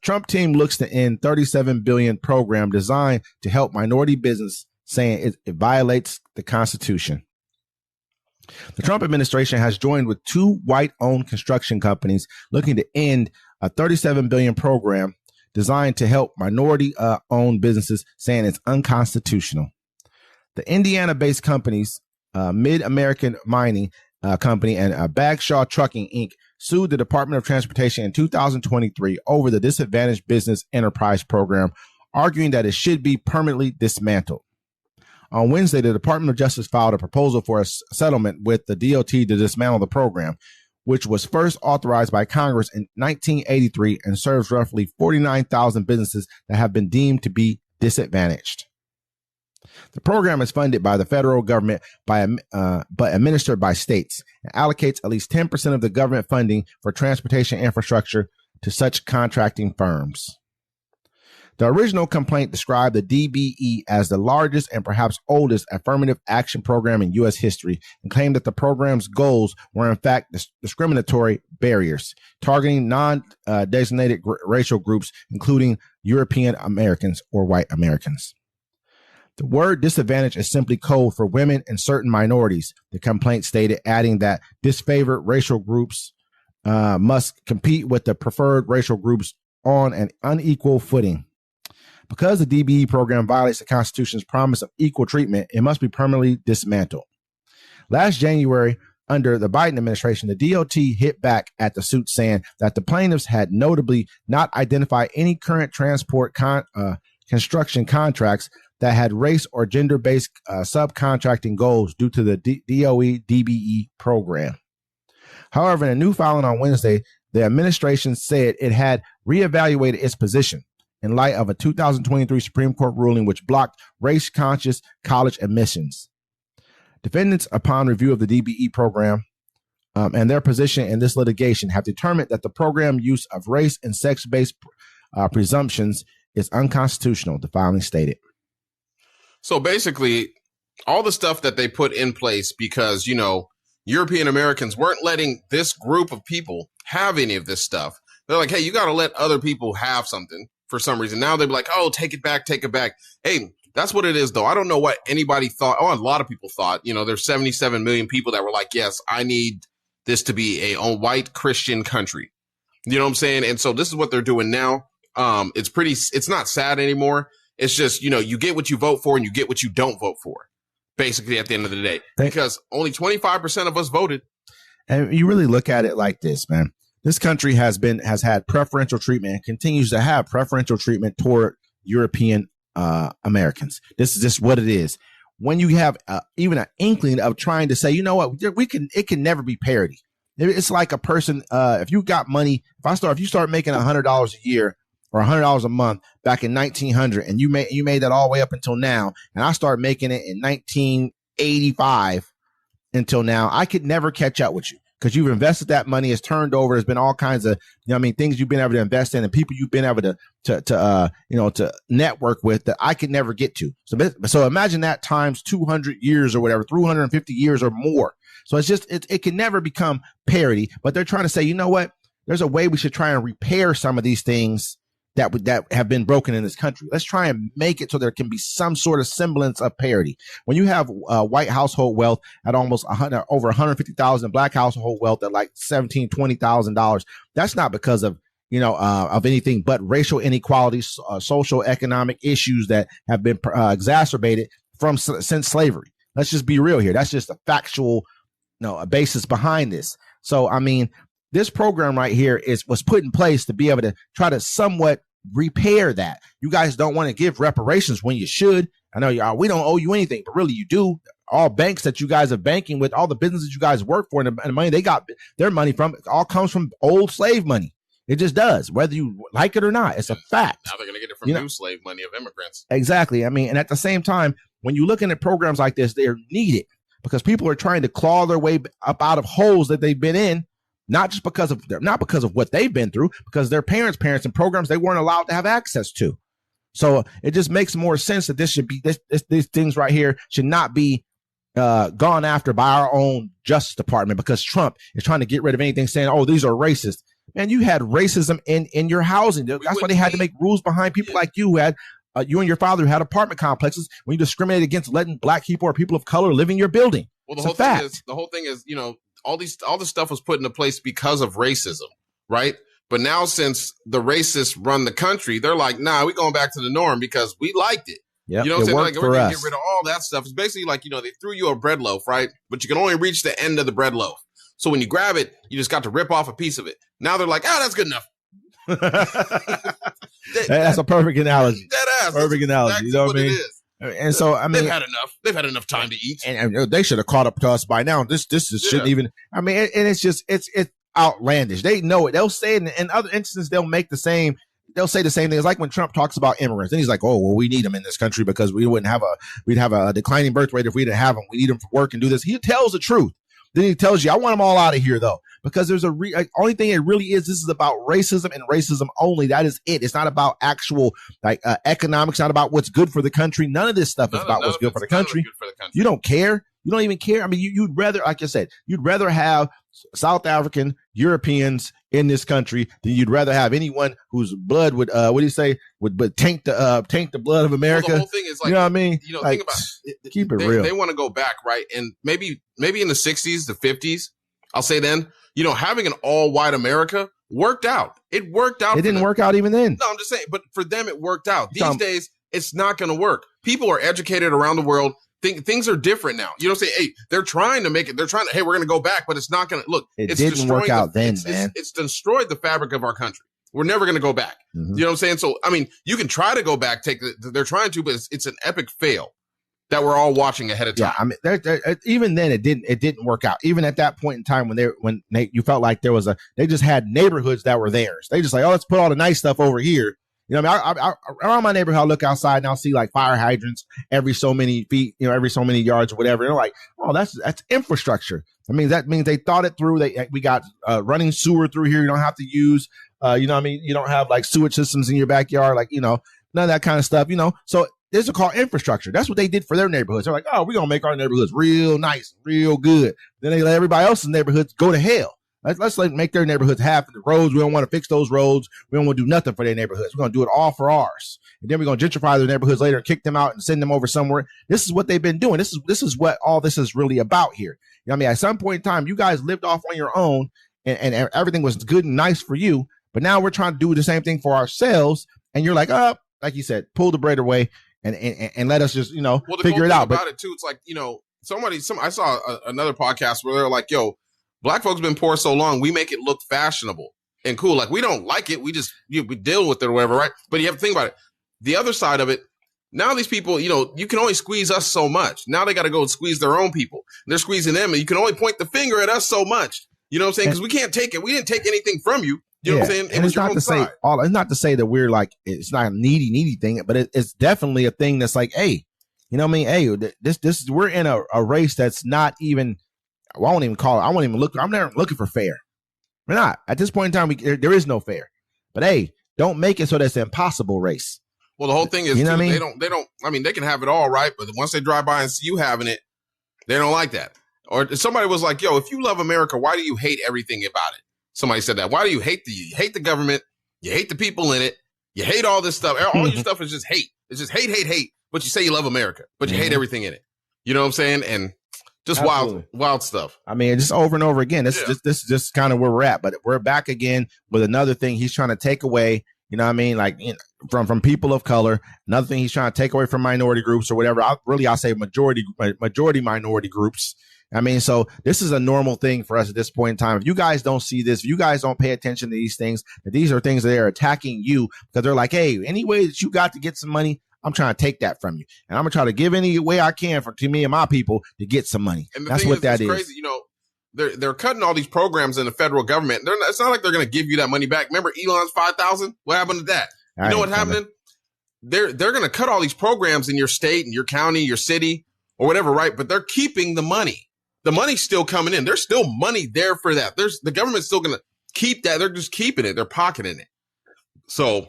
Trump team looks to end $37 billion program designed to help minority business, saying it violates the Constitution. The Trump administration has joined with two white-owned construction companies looking to end a $37 billion program designed to help minority-owned businesses, saying it's unconstitutional. The Indiana-based companies, Mid-American Mining Company and Bagshaw Trucking, Inc., sued the Department of Transportation in 2023 over the Disadvantaged Business Enterprise Program, arguing that it should be permanently dismantled. On Wednesday, the Department of Justice filed a proposal for a settlement with the DOT to dismantle the program, which was first authorized by Congress in 1983 and serves roughly 49,000 businesses that have been deemed to be disadvantaged. The program is funded by the federal government but administered by states and allocates at least 10% of the government funding for transportation infrastructure to such contracting firms. The original complaint described the DBE as the largest and perhaps oldest affirmative action program in U.S. history and claimed that the program's goals were in fact discriminatory barriers, targeting non-designated racial groups, including European Americans or white Americans. The word disadvantage is simply code for women and certain minorities, the complaint stated, adding that disfavored racial groups must compete with the preferred racial groups on an unequal footing. Because the DBE program violates the Constitution's promise of equal treatment, it must be permanently dismantled. Last January, under the Biden administration, the DOT hit back at the suit, saying that the plaintiffs had notably not identified any current transport construction contracts that had race or gender-based subcontracting goals due to the DOE DBE program. However, in a new filing on Wednesday, the administration said it had reevaluated its position in light of a 2023 Supreme Court ruling which blocked race-conscious college admissions. Defendants, upon review of the DBE program and their position in this litigation, have determined that the program use of race and sex-based presumptions is unconstitutional, the filing stated. So basically, all the stuff that they put in place because, European Americans weren't letting this group of people have any of this stuff. They're like, hey, you got to let other people have something for some reason. Now they're like, oh, take it back. Hey, that's what it is, though. I don't know what anybody thought. Oh, a lot of people thought, there's 77 million people that were like, yes, I need this to be a white Christian country. You know what I'm saying? And so this is what they're doing now. It's not sad anymore. It's just, you get what you vote for and you get what you don't vote for, basically, at the end of the day, because only 25% of us voted. And you really look at it like this, man. This country has had preferential treatment and continues to have preferential treatment toward European Americans. This is just what it is. When you have even an inkling of trying to say, you know what, it can never be parity. It's like a person, if you got money, if you start making $100 a year or $100 a month back in 1900, and you made that all the way up until now, and I start making it in 1985 until now, I could never catch up with you because you've invested that money. It's turned over. There's been all kinds of, things you've been able to invest in and people you've been able to network with that I could never get to. So imagine that times 200 years or whatever, 350 years or more. So it's just, it can never become parity, but they're trying to say, you know what? There's a way we should try and repair some of these things that have been broken in this country. Let's try and make it so there can be some sort of semblance of parity. When you have white household wealth at almost over 150,000, black household wealth at like $17,000, $20,000, that's not because of anything but racial inequalities, social economic issues that have been exacerbated since slavery. Let's just be real here. That's just a factual a basis behind this. So this program right here was put in place to be able to try to somewhat repair that. You guys don't want to give reparations when you should. I know we don't owe you anything, but really you do. All banks that you guys are banking with, all the businesses you guys work for, and the money they got their money from, it all comes from old slave money. It just does, whether you like it or not. It's a fact. Now they're going to get it from new slave money of immigrants. Exactly. And at the same time, when you look at programs like this, they're needed because people are trying to claw their way up out of holes that they've been in. Not because of what they've been through, because their parents and programs they weren't allowed to have access to. So it just makes more sense that these things right here should not be gone after by our own Justice Department, because Trump is trying to get rid of anything saying, oh, these are racist. man, you had racism in your housing. That's why they had to make rules behind people like you who had you and your father who had apartment complexes when you discriminate against letting black people or people of color live in your building. Well, the whole thing is, you know, all this stuff was put into place because of racism, right? But now since the racists run the country, they're like, nah, we're going back to the norm because we liked it. Yep, you know what I'm saying? Like, we're going to us. get rid of all that stuff. It's basically like, you know, they threw you a bread loaf, right? But you can only reach the end of the bread loaf. So when you grab it, you just got to rip off a piece of it. Now they're like, that's good enough. That's a perfect analogy. Perfect analogy. Exactly, you know what I mean? And so, I mean, they've had enough. They've had enough time to eat, and they should have caught up to us by now. This shouldn't even. I mean, and it's just it's outlandish. They know it. They'll say it in other instances. They'll make the same. They'll say the same thing. It's like when Trump talks about immigrants, and he's like, "Oh, well, we need them in this country because we'd have a declining birth rate if we didn't have them. We need them for work and do this." He tells the truth. Then he tells you, "I want them all out of here, though." Because there's only thing it really is. This is about racism and racism only. That is it. It's not about actual economics. Not about what's good for the country. None of this stuff is about what's good for the country. You don't care. You don't even care. I mean, you'd rather, like I said, you'd rather have South African Europeans in this country than you'd rather have anyone whose blood would would taint the blood of America. Well, the whole thing is like, you know what I mean? You know, like, think about it. Keep it real. They want to go back, right? And maybe in the 60s, the 50s, I'll say then, you know, having an all-white America worked out. It worked out. It didn't work out even then. No, I'm just saying, but for them, it worked out. These days, it's not going to work. People are educated around the world. Things are different now. You know, say, hey, they're trying to make it. They're trying to, hey, we're going to go back, but it's not going to look. It didn't work out then, man. It's destroyed the fabric of our country. We're never going to go back. Mm-hmm. You know what I'm saying? So, I mean, you can try to go back, they're trying to, but it's an epic fail that we're all watching ahead of time. Yeah, I mean, even then it didn't work out. Even at that point in time when you felt like they just had neighborhoods that were theirs. They just like, oh, let's put all the nice stuff over here. You know, I mean, I around my neighborhood, I look outside and I'll see like fire hydrants every so many feet, you know, every so many yards or whatever. And they're like, oh, that's infrastructure. I mean, that means they thought it through. We got running sewer through here. You don't have to use, you know what I mean? You don't have like sewage systems in your backyard, like, you know, none of that kind of stuff, you know. So this is called infrastructure. That's what they did for their neighborhoods. They're like, oh, we're going to make our neighborhoods real nice, real good. Then they let everybody else's neighborhoods go to hell. Let's make their neighborhoods half of the roads. We don't want to fix those roads. We don't want to do nothing for their neighborhoods. We're going to do it all for ours. And then we're going to gentrify their neighborhoods later and kick them out and send them over somewhere. This is what they've been doing. This is what all this is really about here. You know what I mean? At some point in time, you guys lived off on your own and everything was good and nice for you. But now we're trying to do the same thing for ourselves. And you're like, oh, like you said, pull the bread away and let us just, you know, figure it out. About it too, it's like, you know, I saw another podcast where they're like, yo, Black folks been poor so long, we make it look fashionable and cool. Like, we don't like it. We just, we deal with it or whatever, right? But you have to think about it. The other side of it, now these people, you know, you can only squeeze us so much. Now they got to go and squeeze their own people. They're squeezing them, and you can only point the finger at us so much. You know what I'm saying? Because we can't take it. We didn't take anything from you. You know what I'm saying? And it's not to say that we're like, it's not a needy thing, but it's definitely a thing that's like, hey, you know what I mean? Hey, this we're in a race that's not even, well, I won't even call it. I won't even look. I'm never looking for fair. We're not. At this point in time, there is no fair. But hey, don't make it so that's an impossible race. Well, the whole thing is, you know what I mean? They don't, I mean, they can have it all, right? But once they drive by and see you having it, they don't like that. Or somebody was like, yo, if you love America, why do you hate everything about it? Somebody said that. Why do you hate the government? You hate the people in it. You hate all this stuff. All your stuff is just hate. It's just hate. But you say you love America, but you hate everything in it. You know what I'm saying? And just wild stuff. I mean, just over and over again. This is just kind of where we're at. But we're back again with another thing he's trying to take away. You know what I mean? Like, you know, from people of color. Another thing he's trying to take away from minority groups or whatever. I'll say majority minority groups. I mean, so this is a normal thing for us at this point in time. If you guys don't see this, if you guys don't pay attention to these things, that these are things that they're attacking you because they're like, hey, any way that you got to get some money, I'm trying to take that from you. And I'm going to try to give any way I can to me and my people to get some money. And that's what that is. Crazy. You know, they're cutting all these programs in the federal government. It's not like they're going to give you that money back. Remember Elon's 5,000? What happened to that? You know what's happening? They're going to cut all these programs in your state and your county, your city or whatever, right? But they're keeping the money. The money's still coming in. There's still money there for that. The government's still going to keep that. They're just keeping it. They're pocketing it. So